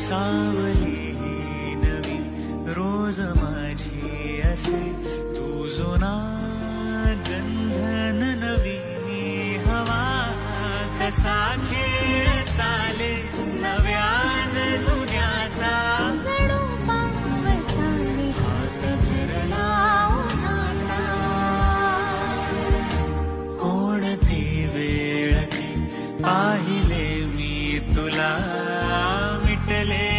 सावली ही नवी रोज माझी असे, तू जुना गंधन नवी मी हवा. कसा खेळ चाले नव्यान जुन्याचा, जणू पावसाने हात धरला उन्हाचा. कोणती वेळ ती पाहिले मी तुला, मिटले